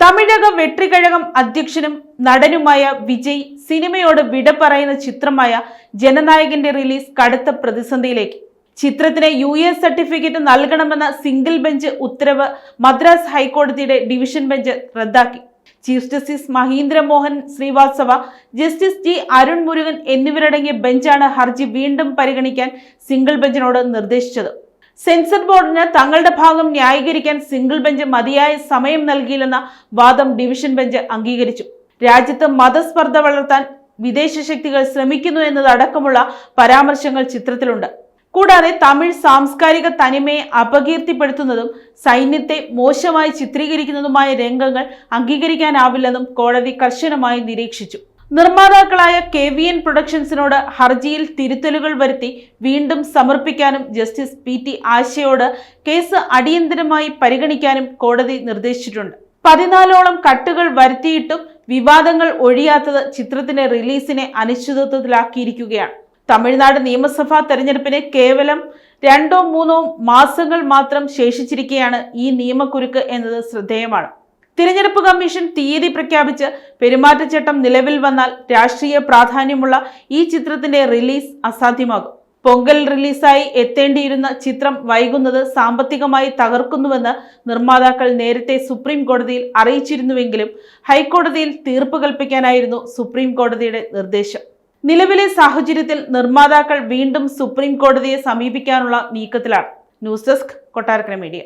തമിഴക വെട്രികഴകം അധ്യക്ഷനും നടനുമായ വിജയ് സിനിമയോട് വിട പറയുന്ന ചിത്രമായ ജനനായകന്റെ റിലീസ് കടുത്ത പ്രതിസന്ധിയിലേക്ക്. ചിത്രത്തിന് US സർട്ടിഫിക്കറ്റ് നൽകണമെന്ന സിംഗിൾ ബെഞ്ച് ഉത്തരവ് മദ്രാസ് ഹൈക്കോടതിയുടെ ഡിവിഷൻ ബെഞ്ച് റദ്ദാക്കി. Chief justice Mahindra Mohan Srivastava, justice G Arun Murugan എന്നിവരടങ്ങിയ ബെഞ്ചാണ് ഹർജി വീണ്ടും പരിഗണിക്കാൻ സിംഗിൾ ബെഞ്ചിനോട് നിർദ്ദേശിച്ചത്. സെൻസർ ബോർഡിന് തങ്ങളുടെ ഭാഗം ന്യായീകരിക്കാൻ സിംഗിൾ ബെഞ്ച് മതിയായ സമയം നൽകിയില്ലെന്ന വാദം ഡിവിഷൻ ബെഞ്ച് അംഗീകരിച്ചു. രാജ്യത്ത് മതസ്പർദ്ധ വളർത്താൻ വിദേശ ശക്തികൾ ശ്രമിക്കുന്നു എന്നതടക്കമുള്ള പരാമർശങ്ങൾ ചിത്രത്തിലുണ്ട്. കൂടാതെ തമിഴ് സാംസ്കാരിക തനിമയെ അപകീർത്തിപ്പെടുത്തുന്നതും സൈന്യത്തെ മോശമായി ചിത്രീകരിക്കുന്നതുമായ രംഗങ്ങൾ അംഗീകരിക്കാനാവില്ലെന്നും കോടതി കർശനമായി നിരീക്ഷിച്ചു. നിർമ്മാതാക്കളായ KVN പ്രൊഡക്ഷൻസിനോട് ഹർജിയിൽ തിരുത്തലുകൾ വരുത്തി വീണ്ടും സമർപ്പിക്കാനും ജസ്റ്റിസ് PT ആശയോട് കേസ് അടിയന്തരമായി പരിഗണിക്കാനും കോടതി നിർദ്ദേശിച്ചിട്ടുണ്ട്. 14ഓളം കട്ടുകൾ വരുത്തിയിട്ടും വിവാദങ്ങൾ ഒഴിയാത്തത് ചിത്രത്തിന്റെ റിലീസിനെ അനിശ്ചിതത്വത്തിലാക്കിയിരിക്കുകയാണ്. തമിഴ്നാട് നിയമസഭാ തെരഞ്ഞെടുപ്പിന് കേവലം 2-3 മാസങ്ങൾ മാത്രം ശേഷിച്ചിരിക്കെയാണ് ഈ നിയമക്കുരുക്ക് എന്നത് ശ്രദ്ധേയമാണ്. തിരഞ്ഞെടുപ്പ് കമ്മീഷൻ തീയതി പ്രഖ്യാപിച്ച് പെരുമാറ്റച്ചട്ടം നിലവിൽ വന്നാൽ രാഷ്ട്രീയ പ്രാധാന്യമുള്ള ഈ ചിത്രത്തിന്റെ റിലീസ് അസാധ്യമാകും. പൊങ്കൽ റിലീസായി എത്തേണ്ടിയിരുന്ന ചിത്രം വൈകുന്നത് സാമ്പത്തികമായി തകർക്കുന്നുവെന്ന് നിർമ്മാതാക്കൾ നേരത്തെ സുപ്രീം കോടതിയിൽ അറിയിച്ചിരുന്നുവെങ്കിലും ഹൈക്കോടതിയിൽ തീർപ്പ് കൽപ്പിക്കാനായിരുന്നു സുപ്രീം കോടതിയുടെ നിർദ്ദേശം. നിലവിലെ സാഹചര്യത്തിൽ നിർമ്മാതാക്കൾ വീണ്ടും സുപ്രീം കോടതിയെ സമീപിക്കാനുള്ള നീക്കത്തിലാണ്. News desk, Kottarakkara media.